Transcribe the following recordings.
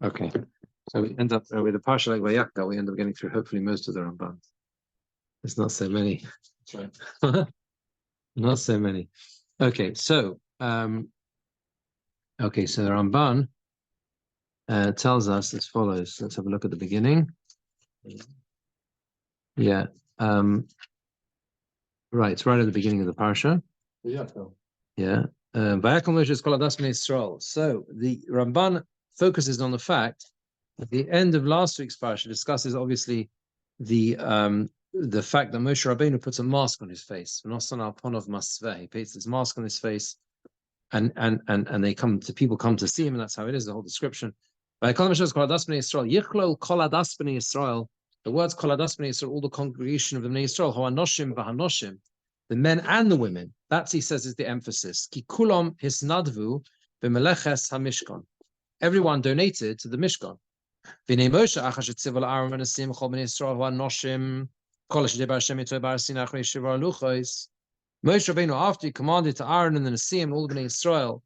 Okay. So we end up with a parsha like Vayakhel. We end up getting through hopefully most of the Ramban. There's not so many. That's right. Not so many. Okay, so the Ramban tells us as follows. Let's have a look at the beginning. Yeah. Right, it's right at the beginning of the parsha. Yeah. Vayakhel Moshe kol hadas bnei Yisrael. So the Ramban focuses on the fact that the end of last week's parsha discusses obviously the fact that Moshe Rabbeinu puts a mask on his face. He puts this mask on his face, and people come to see him, and that's how it is. The whole description. Vayakhel Moshe kol hadas bnei Yisrael. Yichlol kol hadas bnei Yisrael. The words kol hadas bnei Yisrael, all the congregation of the Bnei Yisrael, ha'anoshim v'hanoshim, the men and the women. That, he says, is the emphasis. Ki kulam hisnadvu b'meleches hamishkan. Everyone donated to the Mishkan. V'nei Moshe achash etziv Aaron v'nesim chol bnei Yisrael ha'anoshim kol shedei bar Hashem yitoi bar sinach v'yeshivar luchos. Moshe Rabbeinu, after he commanded to Aaron and the Nesim and all the Bnei Yisrael,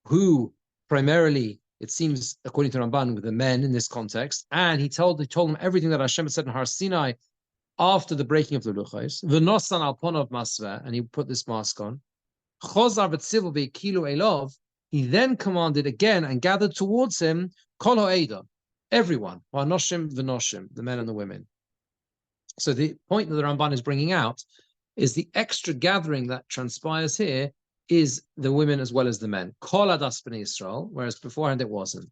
who primarily, it seems, according to Ramban, with the men in this context, and he told them everything that Hashem had said in Har Sinai after the breaking of the luchos. V'nosan al ponov masveh, and he put this mask on. Chozar v'tzivu be'ikilu elov. He then commanded again and gathered towards him kol ha'eda, everyone, ha'noshim v'noshim, the men and the women. So the point that the Ramban is bringing out is the extra gathering that transpires here is the women as well as the men. Kol hadas bnei Yisrael, whereas beforehand it wasn't.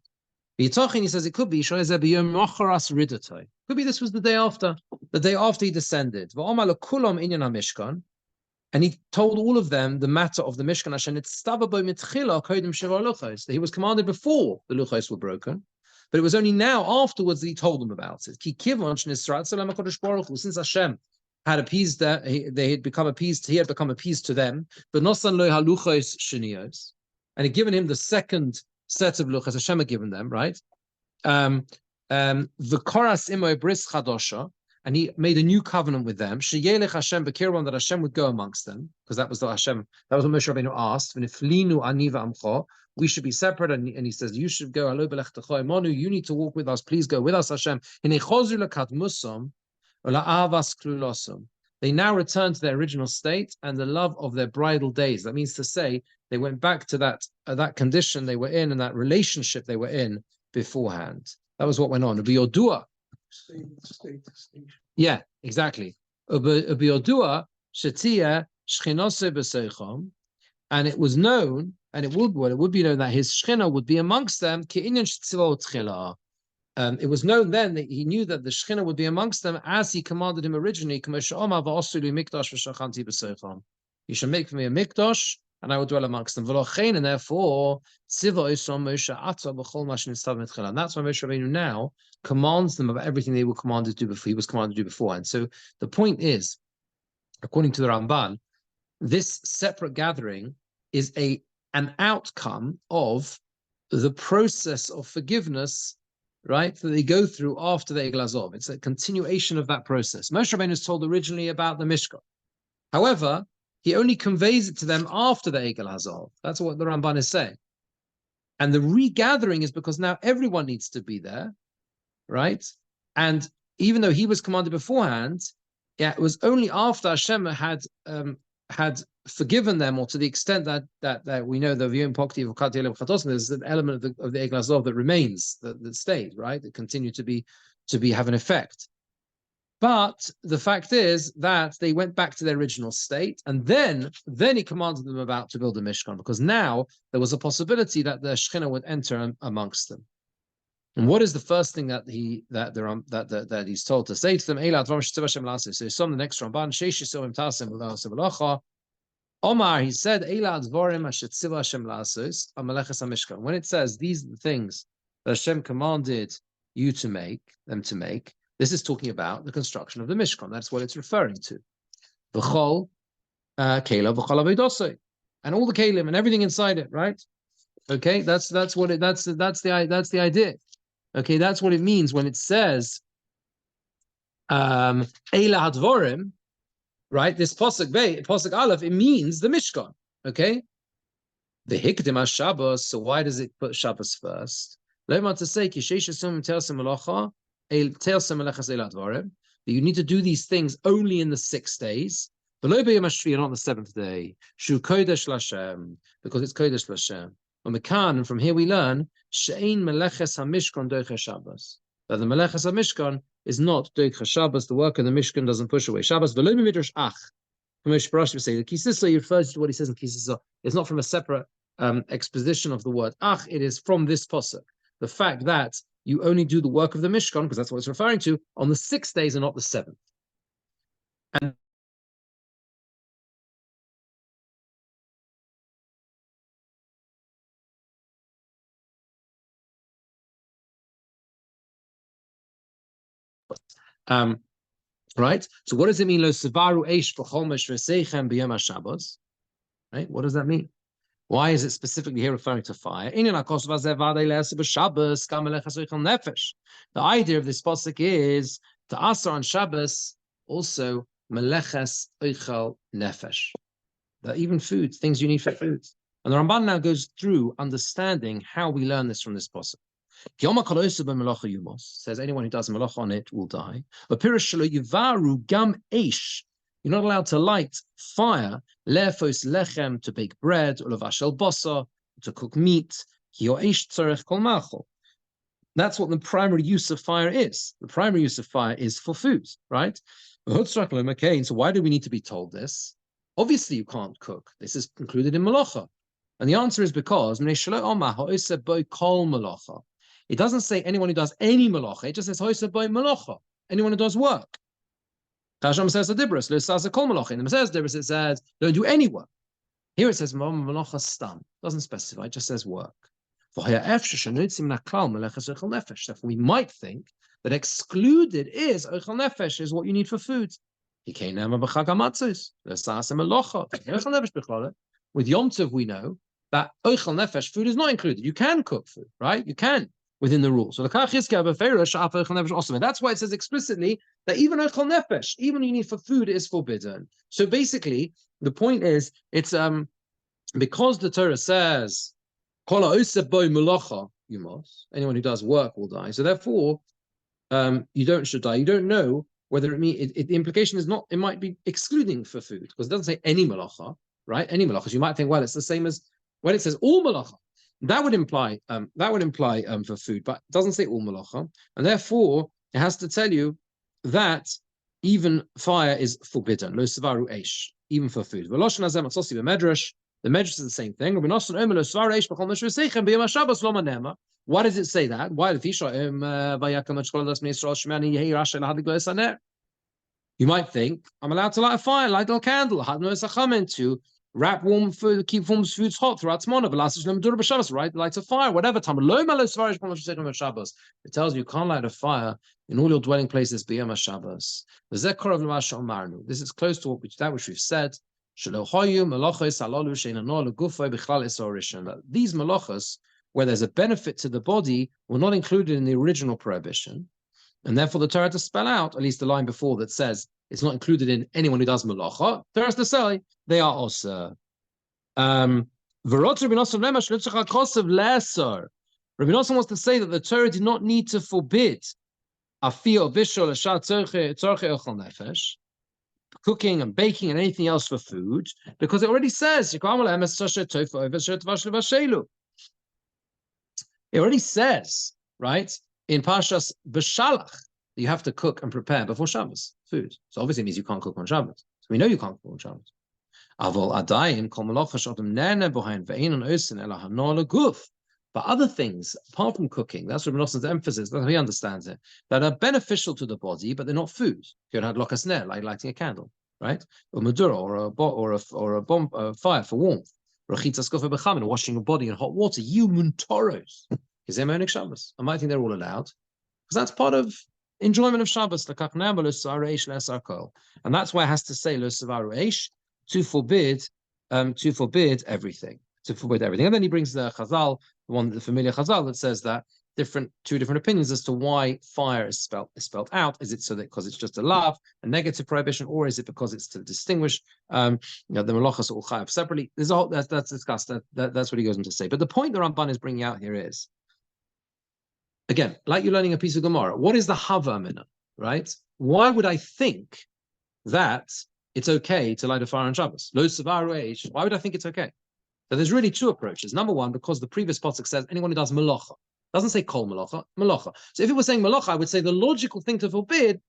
He says it could be could be this was the day after he descended. And he told all of them the matter of the Mishkan that he was commanded before the luchos were broken, but it was only now afterwards that he told them about it. Since Hashem had appeased that they had become appeased, he had become appeased to them. But nosan lo haluchos sheniyos, and had given him the second set of luchos Hashem had given them, right? V'koras imo bris chadosha, and he made a new covenant with them. Sheyelech Hashem b'kirvan, that Hashem would go amongst them, because that was the Hashem. That was what Moshe Rabbeinu asked. V'niflinu ani v'amcho, we should be separate, and he says, you should go. Alo b'lechtecho emonu, you need to walk with us. Please go with us, Hashem. Hinei chozu lekat musom. They now return to their original state and the love of their bridal days. That means to say they went back to that condition they were in and that relationship they were in beforehand. That was what went on. Yeah, exactly. And it was known, and it would be known that his shechina would be amongst them. It was known then that he knew that the Shekhinah would be amongst them as he commanded him originally. You shall make for me a mikdash, and I will dwell amongst them. And therefore, and that's why Moshe Rabbeinu now commands them of everything they were commanded to do before. He was commanded to do before. And so the point is, according to the Ramban, this separate gathering is an outcome of the process of forgiveness, right, that they go through after the Egel Azov. It's a continuation of that process. Moshe Rabbeinu is told originally about the Mishkan. However, he only conveys it to them after the Egel Azov. That's what the Ramban is saying. And the regathering is because now everyone needs to be there, right? And even though he was commanded beforehand, it was only after Hashem had forgiven them, or to the extent that we know the V'yom Pokti of Katiyel Chatos, there's an element of the Egel Azov that remains, that stayed, right? That continue to have an effect. But the fact is that they went back to their original state, and then he commanded them about to build a Mishkan, because now there was a possibility that the Shekhinah would enter amongst them. And what is the first thing that he's told to say to them? So some the next Ramban, Omar, he said, when it says these are the things that Hashem commanded you to make, this is talking about the construction of the Mishkan. That's what it's referring to. V'chol kelim v'chol avodos, and all the kelim and everything inside it, right? Okay, that's the idea. Okay, that's what it means when it says Eila hadvorim. Right, this pasuk aleph, it means the Mishkan. Okay, the hikdim Shabbos. So why does it put Shabbos first? To say that you need to do these things only in the 6 days, but not on the 7th day. Shu kodesh l'Hashem, because it's kodesh l'Hashem. And from here we learn she'ein meleches hamishkan doiche Shabbos, that the meleches hamishkan is not doiche Shabbos. The work of the Mishkan doesn't push away Shabbos. V'lo midrash ach. Moshe Barash would say the Kisisa, he refers to what he says in Kisisa. It's not from a separate exposition of the word ach. It is from this pasuk. The fact that you only do the work of the Mishkan, because that's what it's referring to, on the 6 days and not the 7th. And right? So what does it mean? Lo sevaru eish b'chomesh v'seichem b'yom HaShabbos. Right? What does that mean? Why is it specifically here referring to fire? The idea of this pasuk is to asar on Shabbos also meleches oichel nefesh. That even food, things you need for food. And the Ramban now goes through understanding how we learn this from this pasuk. Says anyone who does malach on it will die. You're not allowed to light fire, lefos lechem, to bake bread, or levashel basa, to cook meat. That's what the primary use of fire is. The primary use of fire is for food, right? So why do we need to be told this? Obviously you can't cook. This is included in malacha. And the answer is because it doesn't say anyone who does any malacha, it just says malacha, anyone who does work. Hashem says the Dibros, in the Dibros it says don't do any work. Here it says malacha stam, doesn't specify, it just says work. Therefore we might think that excluded is oichel nefesh, is what you need for food. With Yom Tov we know that oichel nefesh, food is not included. You can cook food, right? You can, within the rules. So that's why it says explicitly that even oichel nefesh, even you need for food, is forbidden. So basically, the point is, it's because the Torah says anyone who does work will die. So therefore, you should die. You don't know whether it means the implication is not. It might be excluding for food because it doesn't say any malacha, right? Any malachas. You might think, well, it's the same as when it says all malacha. That would imply for food, but it doesn't say all malacha, and therefore it has to tell you that even fire is forbidden. Lo sevaru eish, even for food. The medrash is the same thing. Why does it say that? Why you might think I'm allowed to light a fire, light a candle, to wrap warm food, keep warm foods hot throughout Tzmona, right? Light a fire, whatever time. It tells you can't light a fire in all your dwelling places b'yom HaShabbos. This is close to that which we've said. These malachas, where there's a benefit to the body, were not included in the original prohibition, and therefore the Torah had to spell out at least the line before that says it's not included in anyone who does malacha. Torah has to say they are also. Rabbi Nosson wants to say that the Torah did not need to forbid cooking and baking and anything else for food, because it already says it already says, right, in Parshas B'Shalach that you have to cook and prepare before Shabbos food. So obviously it means you can't cook on Shabbos. So we know you can't cook on Shabbos. But other things, apart from cooking, that's Rabbi Nosson's emphasis, that's how he understands it, that are beneficial to the body, but they're not food. You had lokas ner, like lighting a candle, right? Or madura, or a fire for warmth. Or washing your body in hot water. You muntoros. I might think they're all allowed. Because that's part of enjoyment of Shabbos. And that's why it has to say to forbid everything. To forbid everything. And then he brings the Chazal, the familiar Chazal that says that two different opinions as to why fire is spelled out. Is it so that because it's just a lav, a negative prohibition, or is it because it's to distinguish the malachas or chayav separately? There's all that's discussed. That's what he goes on to say. But the point the Ramban is bringing out here is again, like you're learning a piece of Gemara, what is the Hava Mina, right? Why would I think that it's okay to light a fire on Shabbos? Lo Savaru Eish. Why would I think it's okay? So there's really two approaches. Number one, because the previous pasuk says anyone who does malacha. Doesn't say kol malacha, malacha. So if it was saying malacha, I would say the logical thing to forbid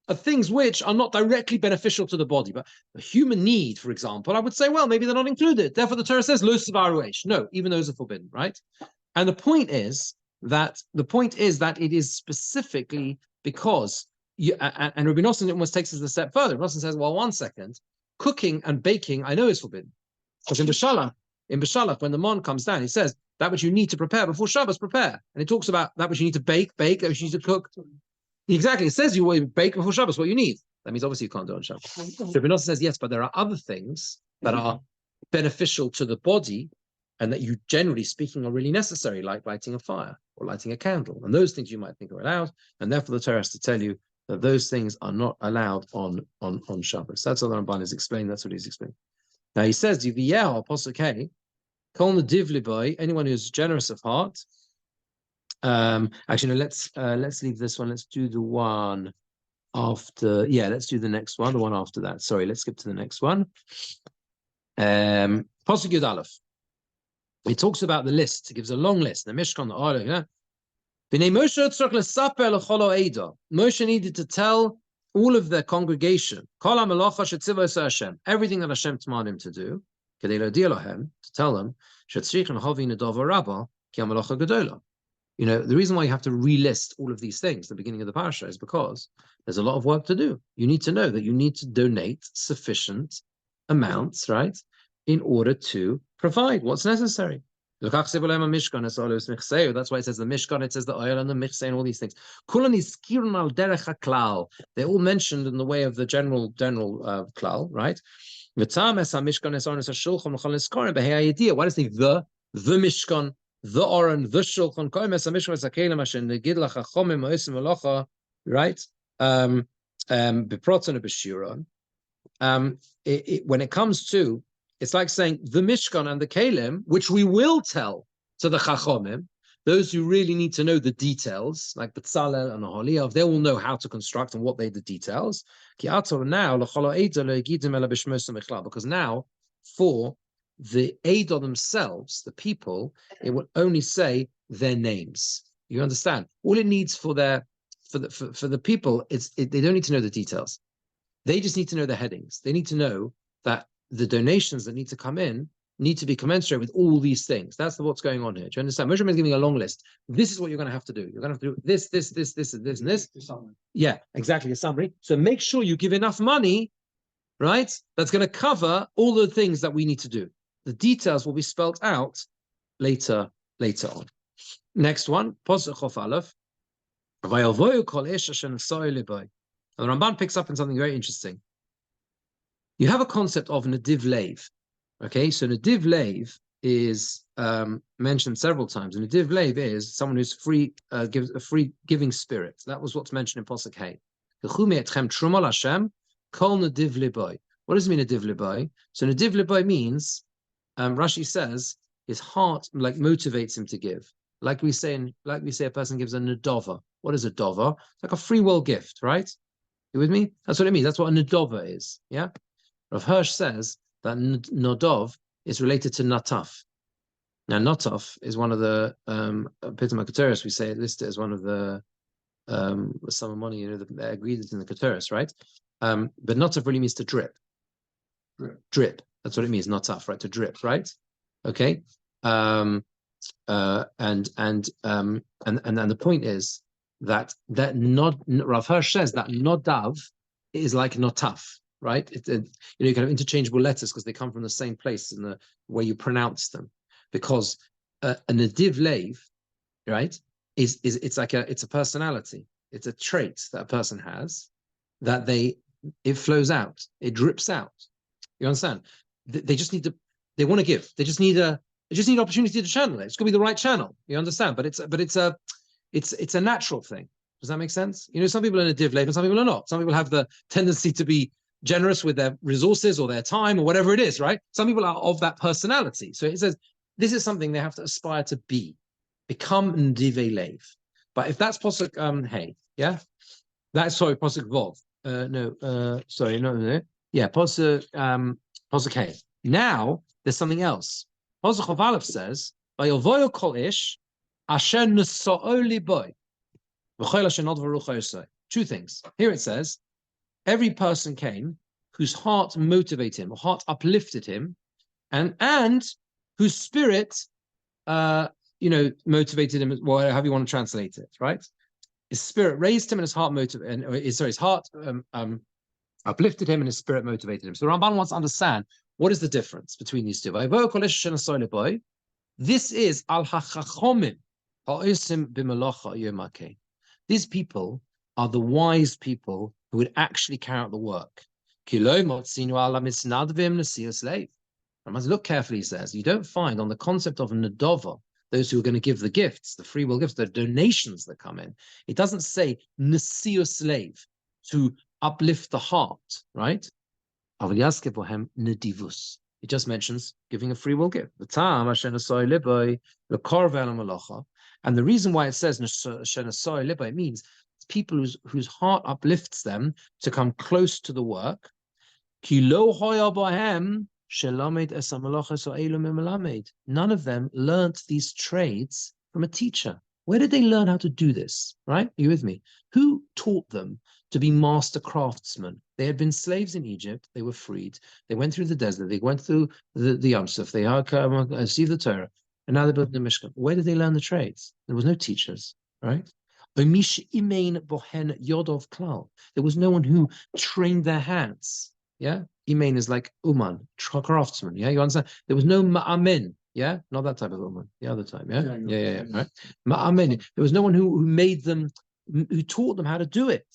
are things which are not directly beneficial to the body, but a human need, for example, I would say, well, maybe they're not included. Therefore, the Torah says lo savaru eish. No, even those are forbidden, right? And the point is that it is specifically because and Rabbi Nosson almost takes us a step further. Nosson says, well, 1 second, cooking and baking I know is forbidden, because in B'Shalach, when the mon comes down, he says that which you need to prepare before Shabbos, prepare, and it talks about that which you need to bake, that which you need to cook. Exactly, it says you will bake before Shabbos what you need. That means obviously you can't do it on Shabbos. So Rabbi Nosson says yes, but there are other things that are beneficial to the body and that you, generally speaking, are really necessary, like lighting a fire or lighting a candle. And those things you might think are allowed, and therefore the Torah has to tell you that those things are not allowed on Shabbos. That's what the Ramban is explaining. That's what he's explaining. Now he says, Pasuk Hey, Kol Nadiv Liboy, anyone who's generous of heart. Actually, no, let's leave this one. Let's do the one after. Yeah, let's do the next one. The one after that. Sorry, let's skip to the next one. Pasuk Yud Aleph. It talks about the list. It gives a long list. The Mishkan, the Arla, yeah. Moshe needed to tell all of the congregation everything that Hashem commanded him to do, to tell them, you know, the reason why you have to relist all of these things at the beginning of the parasha is because there's a lot of work to do. You need to know that you need to donate sufficient amounts, right, in order to provide what's necessary. That's why it says the Mishkan, it says the oil and the Michse and all these things. They're all mentioned in the way of the general klal, right? Why does the Mishkan, the Oren, the Shulchan, right? When it comes to, it's like saying the Mishkan and the Kalim, which we will tell to the Chachomim, those who really need to know the details, like Betzalel and Aholiav, they will know how to construct and what they the details. Because now, for the Eidah themselves, the people, it will only say their names. You understand? All it needs for the people, they don't need to know the details. They just need to know the headings. They need to know that the donations that need to come in need to be commensurate with all these things. That's what's going on here. Do you understand? Moshe is giving a long list. This is what you're going to have to do. You're going to have to do this, and this. Yeah, exactly, a summary. So make sure you give enough money, right? That's going to cover all the things that we need to do. The details will be spelled out later on. Next one, Pasuk Chof Aleph. Vayakhel kol ish asher nesai libai. And the Ramban picks up on something very interesting. You have a concept of Nadiv Leiv. Okay, so Nadiv Leiv is mentioned several times. And Nadiv Leiv is someone who's free, gives a free giving spirit. That was what's mentioned in Pasuk Hey. What does it mean Nadiv Libai? So Nadiv Libai means, Rashi says, his heart like motivates him to give. Like we say a person gives a nadova. What is a dova? It's like a free will gift, right? You with me? That's what it means. That's what a nadova is. Yeah. Rav Hirsch says that nodov is related to nataf. Now, nataf is one of the Pitam HaKetoras. We say it listed as one of the sum of money, you know, the agreed in the Ketoras, right? But nataf really means to drip. Drip. That's what it means. Nataf, right? To drip, right? Okay. And the point is that Rav Hirsch says that nodav is like notaf, right? You kind of interchangeable letters because they come from the same place in the way you pronounce them. Because a nadiv leiv, right, it's a personality, it's a trait that a person has that it flows out, it drips out. You understand? They just need to, they want to give. They just need opportunity to channel it. It's going to be the right channel. You understand? But it's a natural thing. Does that make sense? You know, some people are in a div leiv and some people are not. Some people have the tendency to be generous with their resources or their time or whatever it is, right? Some people are of that personality. So it says this is something they have to aspire to be. Become Ndive Leiv. But if that's posuk hey, yeah, that's sorry posuk vov. Sorry, no. Yeah, posuk hey. Now there's something else. Posuk of Aleph says, "Vayovoyo kol ish asher nesa'o liboy v'chol asher nod v'rucha yosei." Two things. Here it says, every person came whose heart motivated him, or heart uplifted him, and whose spirit, motivated him, however you want to translate it, right? His spirit raised him, and his heart his heart uplifted him, and his spirit motivated him. So Ramban wants to understand what is the difference between these two. This is al hachachomim ha'osim b'melacha yomake. These people are the wise people who would actually carry out the work. Look carefully, he says, you don't find on the concept of nadova, those who are going to give the gifts, the free will gifts, the donations that come in. It doesn't say nasiya slave, to uplift the heart, right? It just mentions giving a free will gift. And the reason why it says it means it's people whose heart uplifts them to come close to the work. None of them learnt these trades from a teacher. Where did they learn how to do this? Right? Are you with me? Who taught them to be master craftsmen? They had been slaves in Egypt. They were freed. They went through the desert. They went through the Yam Suf. They received the Torah. And now they built the Mishkan. Where did they learn the trades? There was no teachers, right? There was no one who trained their hands. Yeah? Imain is like uman, craftsman. Yeah, you understand? There was no ma'amin. Yeah, not that type of uman. The other type. Yeah, yeah. Right. Ma'amin. There was no one who made them, who taught them how to do it.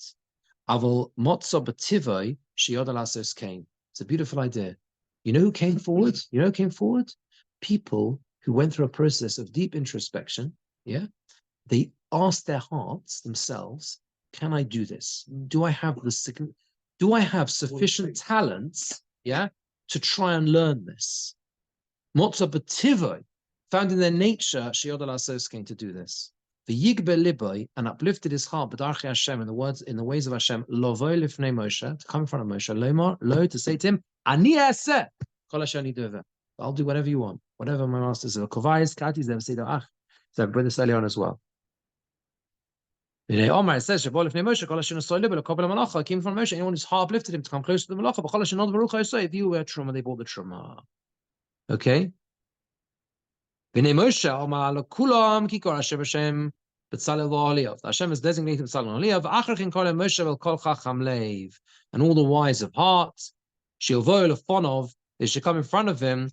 Aval motza bativai shiodalasos came. It's a beautiful idea. You know who came forward? People who went through a process of deep introspection. Yeah, they asked their hearts themselves, "Can I do this? Do I have sufficient talents, yeah, to try and learn this?" Motza b'tivoi, found in their nature, Sheyod Alasos came to do this. V'yigbe liboy, and uplifted his heart, b'darchei Hashem, in the ways of Hashem, lovoi lifnei Moshe, to come in front of Moshe, lomar, lo, to say to him, ani aseh, kol asher ani dover. I'll do whatever you want, whatever my master says. Kovayis, katis, they say, ach. So I read this earlier on as well. It says, came from Moshe, anyone whose heart uplifted him to come close to the malacha, if you were truma, they bought the truma. Okay? Hashem is designated B'Tzalel Aliyav, and all the wise of heart, they should come in front of him,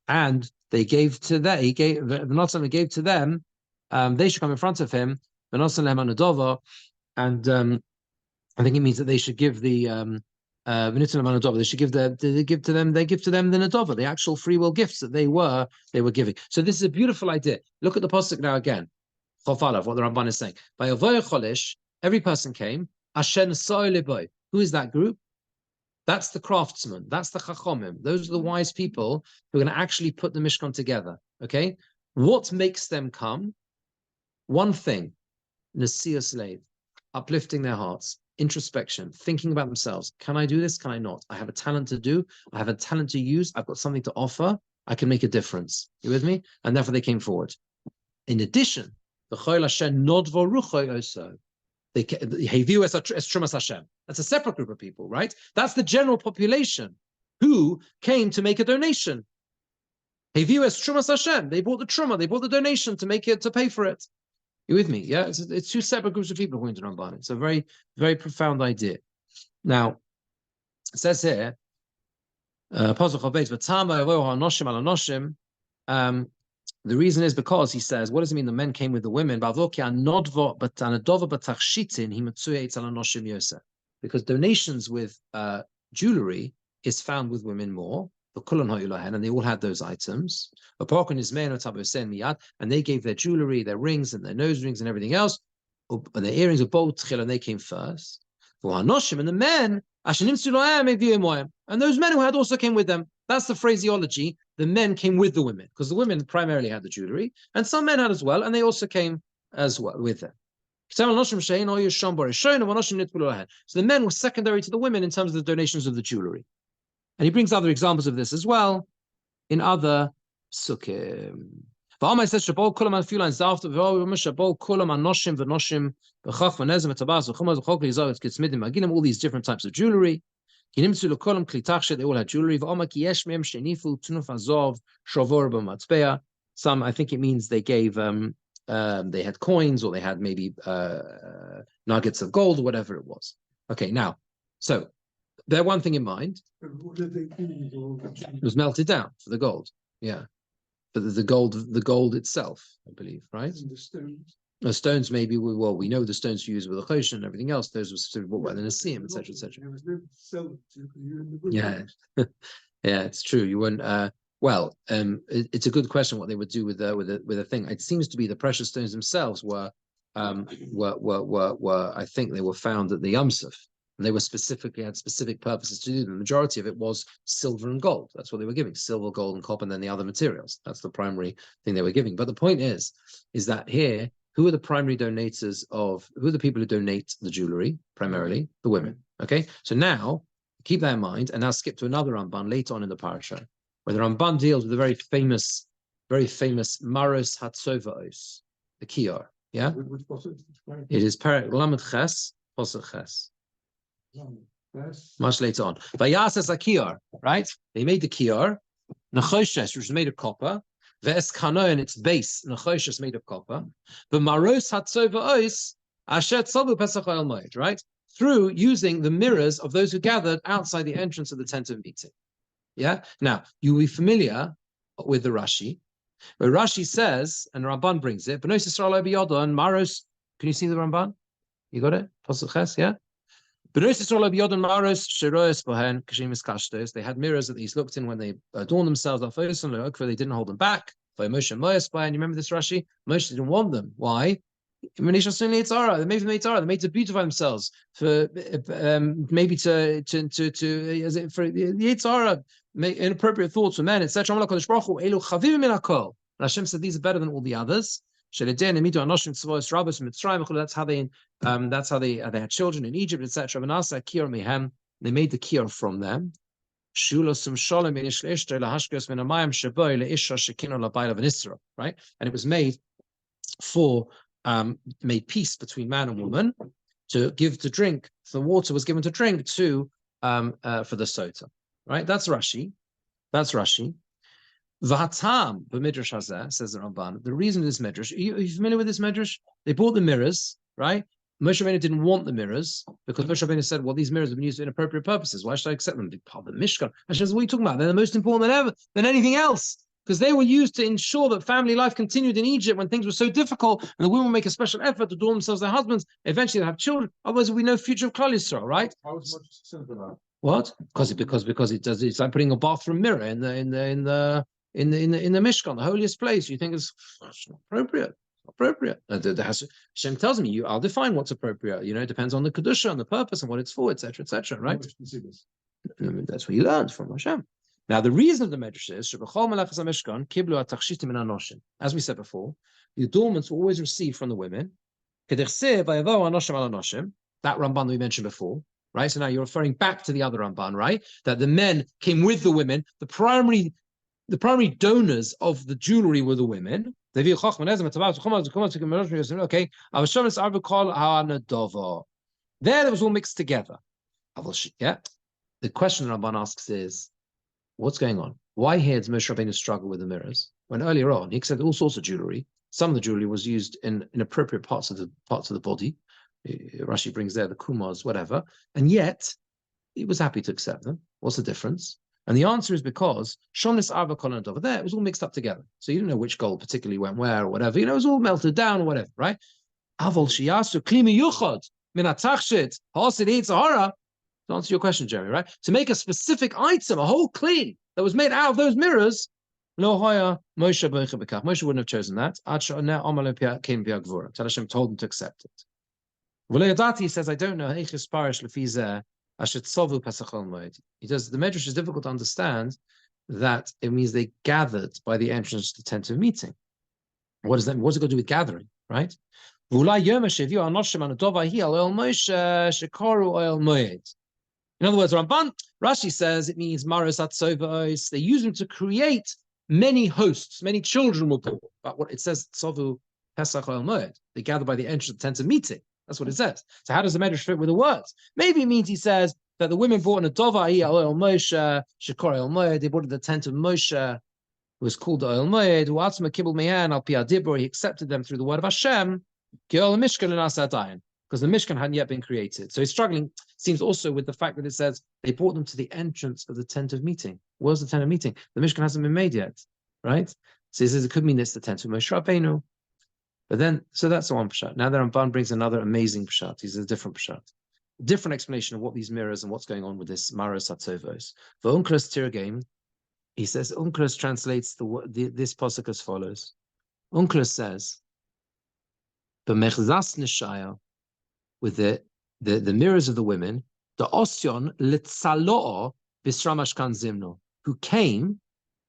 and they gave to them, gave to them, they should come in front of him, and I think it means that they should give the they should give to them the nadova, the actual free will gifts that they were giving. So this is a beautiful idea. Look at the pasuk now again. What the Ramban is saying. By every person came. Who is that group? That's the craftsmen. That's the chachomim. Those are the wise people who are going to actually put the Mishkan together. Okay, what makes them come? One thing: nasiya slave, uplifting their hearts. Introspection, thinking about themselves. Can I do this? Can I not? I have a talent to do. I have a talent to use. I've got something to offer. I can make a difference. You with me? And therefore they came forward. In addition, the Chol Hashem Nodvo Rucho also. They view as Trumas Hashem. That's a separate group of people, right? That's the general population who came to make a donation. They view as Trumas Hashem. They bought the Truma. They bought the donation to pay for it. You with me? Yeah, it's two separate groups of people according to Ramban. It's a very, very profound idea. Now, it says here, the reason is because he says, what does it mean the men came with the women? Because donations with jewelry is found with women more. And they all had those items. And they gave their jewelry, their rings, and their nose rings, and everything else. And their earrings of both, and they came first. And the men, and those men who had also came with them. That's the phraseology. The men came with the women, because the women primarily had the jewelry, and some men had as well, and they also came as well with them. So the men were secondary to the women in terms of the donations of the jewelry. And he brings other examples of this as well in other sukkim. All these different types of jewelry. They all had jewelry. Some, I think it means they gave they had coins, or they had maybe nuggets of gold, or whatever it was. Okay, now, so bear one thing in mind. It was melted down for the gold. Yeah. But the gold itself, I believe, right? The stones maybe well, we know the stones used with the choshen and everything else. Those were sort of bought by the Nasim, etc., etc. Yeah, yeah, it's true. You wouldn't. It's a good question what they would do with a thing. It seems to be the precious stones themselves were I think they were found at the Yom Suf. And they were had specific purposes to do them. The majority of it was silver and gold. That's what they were giving: silver, gold, and copper, and then the other materials. That's the primary thing they were giving. But the point is that here, who are the primary donators who are the people who donate the jewelry? Primarily the women. Okay, so now keep that in mind, and now skip to another Ramban later on in the parasha, where the Ramban deals with the very famous Maros Hatzovaos, the Kiyar. Yeah, it is Perek Lamed Ches Posach Ches. Much later on. Vayas Akiyar, right? They made the Kiyar, Nechoshes, which was made of copper, Ve'eskano, and its base, Nechoshes, made of copper, but Maros Hatzovaos, Asher Tzovu Pesach Oil Moed, right? Through using the mirrors of those who gathered outside the entrance of the tent of meeting. Yeah? Now, you'll be familiar with the Rashi, where Rashi says, and Ramban brings it, B'nos Yisrael B'yodo, and Maros, can you see the Ramban? You got it? Pasuk Ches, yeah? They had mirrors that these looked in when they adorned themselves, for they didn't hold them back. And you remember this Rashi? Moshe didn't want them. Why? They made for the Torah. They made to beautify themselves for maybe for the Yitzhara, inappropriate thoughts for men, etc. And Hashem said these are better than all the others. That's how they had children in Egypt, etc. They made the kiyar from them. Right? And it was made for made peace between man and woman, to give to drink. The water was given to drink for the sota. Right? That's Rashi. V'hatam b'midrash hazeh, says the Ramban. The reason of this midrash, are you familiar with this midrash? They bought the mirrors, right? Moshe Rabbeinu didn't want the mirrors because Moshe Rabbeinu said, well, these mirrors have been used for inappropriate purposes. Why should I accept them? They're part of the Mishkan. Hashem says, what are you talking about? They're the most important than anything else, because they were used to ensure that family life continued in Egypt when things were so difficult, and the women would make a special effort to adorn themselves their husbands. Eventually they'll have children. Otherwise, we know future of Klal Yisrael, right? How is much simpler now? What? Because it does. It's like putting a bathroom mirror in the Mishkan, the holiest place. You think it's not appropriate. Hashem tells me, I'll define what's appropriate. It depends on the kedusha and the purpose and what it's for, etc., etc. Right? That's what you learned from Hashem. Now, the reason of the medrash is as we said before, the adornments were always received from the women. That Ramban we mentioned before. Right, so now you're referring back to the other Ramban, right? That the men came with the women. The primary donors of the jewelry were the women. Okay. There it was all mixed together. Yeah. The question Ramban asks is, what's going on? Why here does Moshe Rabbeinu struggle with the mirrors? When earlier on he said all sorts of jewelry. Some of the jewelry was used in inappropriate parts of the body. Rashi brings there the kumars, whatever, and yet he was happy to accept them. What's the difference? And the answer is because Shonis Arba Kolon over there, it was all mixed up together. So you didn't know which gold particularly went where or whatever. It was all melted down or whatever, right? Avol Shiyasu Klimi Yuchod Minatachshit Hasid Yitzhara. To answer your question, Jeremy, right? To make a specific item, a whole clean that was made out of those mirrors. Lo Hoya Moshe B'Chibekach. Moshe wouldn't have chosen that. Hashem told him to accept it. He says, I don't know. He says the Medrash is difficult to understand that it means they gathered by the entrance to the tent of meeting. What does that mean? What's it got to do with gathering, right? In other words, Rashi says it means Maros Atzovos. They use them to create many hosts, many children were born. But what it says, Tzovu Pesach Oil Moed. They gather by the entrance of the tent of meeting. That's what it says. So how does the Medrash fit with the words? Maybe it means he says that the women brought in a Dova Oil Moshe, Shekor Oil Moed. They brought in the tent of Moshe, who was called Oil Moed, who Atzma Kibbul Me'an Al Pi Adibur. He accepted them through the word of Hashem. Because the Mishkan hadn't yet been created. So he's struggling, seems also with the fact that it says they brought them to the entrance of the tent of meeting. Where's the tent of meeting? The Mishkan hasn't been made yet, right? So he says it could mean it's the tent of Moshe Rabbeinu. But then, so that's the one pshat. Now the Ramban brings another amazing pshat. He's a different pshat. Different explanation of what these mirrors and what's going on with this Maros Hatzovos. For Unkras Tirgame, he says, Unkras translates this pasuk as follows. Unkras says, with the mirrors of the women, the Osyon litzalo'o bisramashkan zimno, who came.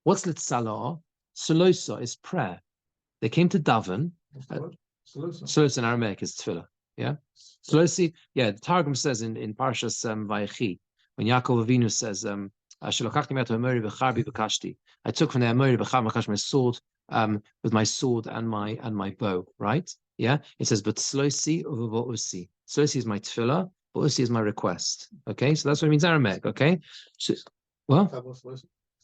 What's litzalo'o? Solosa is prayer. They came to daven. Solosa in Aramaic is tefillah. Yeah, Solosi. Yeah, the Targum says in Parshas Vayakhel, when Yaakov Avinu says, I took from the Amori b'char my sword, with my sword and my bow. Right. Yeah, it says, but Slosi uva usi. Slosi is my tefillah, but usi is my request. Okay, so that's what it means Aramaic. Okay, so, well,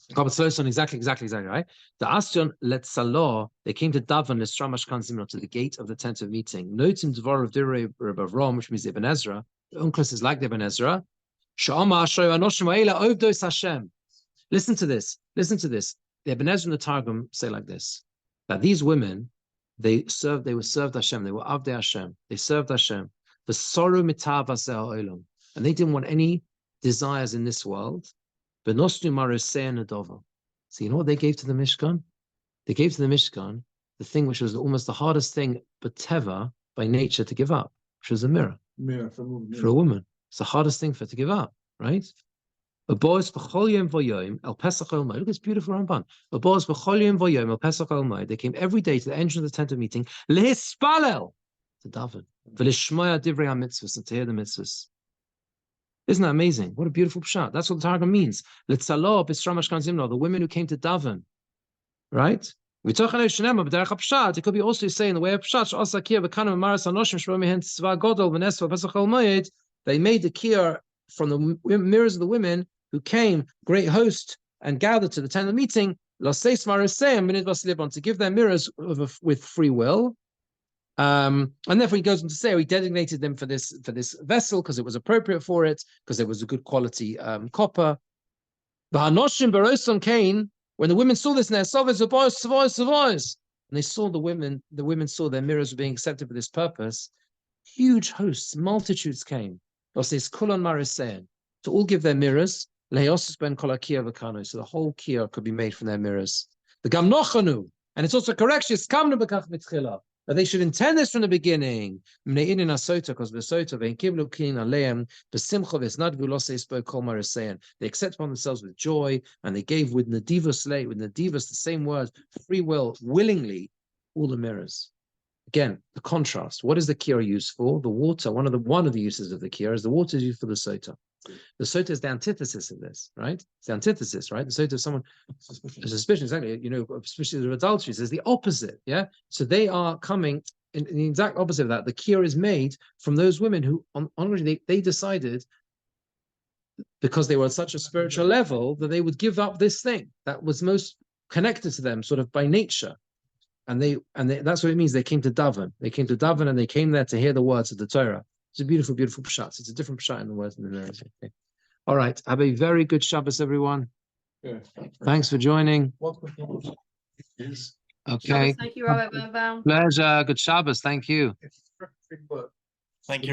Sloson, exactly right. The Astion let Salah, they came to Davan Lesramash Kanzimno, to the gate of the tent of meeting. Notim Dvar of Direi Ram, which means Ibn Ezra. The Unkras is like the Ibn Ezra. Sha'ama Ashoy Anoshim Aila Ovdos Hashem. Listen to this. The Ibn Ezra and the Targum say like this: that these women, they were served Hashem, they were Avdei Hashem, they served Hashem. The sorrow mitav olam, and they didn't want any desires in this world. But Nosnu Marosei Nadova. So you know what they gave to the Mishkan? They gave to the Mishkan the thing which was almost the hardest thing, but teva by nature to give up, which was a mirror. For a woman. It's the hardest thing for her to give up, right? Look at this beautiful Ramban. They came every day to the entrance of the tent of meeting, lehispalel, to daven, v'lishmaya divrei ha-mitzvahs, and to hear the mitzvahs. Isn't that amazing? What a beautiful pshat. That's what the Targum means. The women who came to daven, right? It could be also saying the way of pshat. They made the kiyar from the mirrors of the women who came, great host, and gathered to the tent of meeting, to give their mirrors with free will. And therefore he goes on to say he designated them for this vessel because it was appropriate for it, because it was a good quality copper. The Hanoshim Baroson Cain, when the women saw this in their and they saw the women saw their mirrors were being accepted for this purpose, huge hosts, multitudes came. To all give their mirrors, so the whole kiyah could be made from their mirrors. The Gamnochanu, and it's also correct, that they should intend this from the beginning. They accept upon themselves with joy, and they gave with Nadivus, the same word, free will, willingly, all the mirrors. Again, the contrast. What is the kiyah used for? The water. One of the uses of the kiyah is the water is used for the sota. The sota is the antithesis of this, right? It's the antithesis, right? The sota is someone a suspicion, exactly. Suspicion of adultery is the opposite. Yeah. So they are coming in the exact opposite of that. The kiyah is made from those women who, they decided, because they were at such a spiritual level, that they would give up this thing that was most connected to them, sort of by nature. And that's what it means. They came to daven. They came to daven, and they came there to hear the words of the Torah. It's a beautiful, beautiful pshat. It's a different pshat in the words in the mirrors. Okay. All right. Have a very good Shabbos, everyone. Yeah. Thanks for joining. Yes. Okay. Thank you, Rabbi Birnbaum. Pleasure. Good Shabbos. Thank you. Thank you.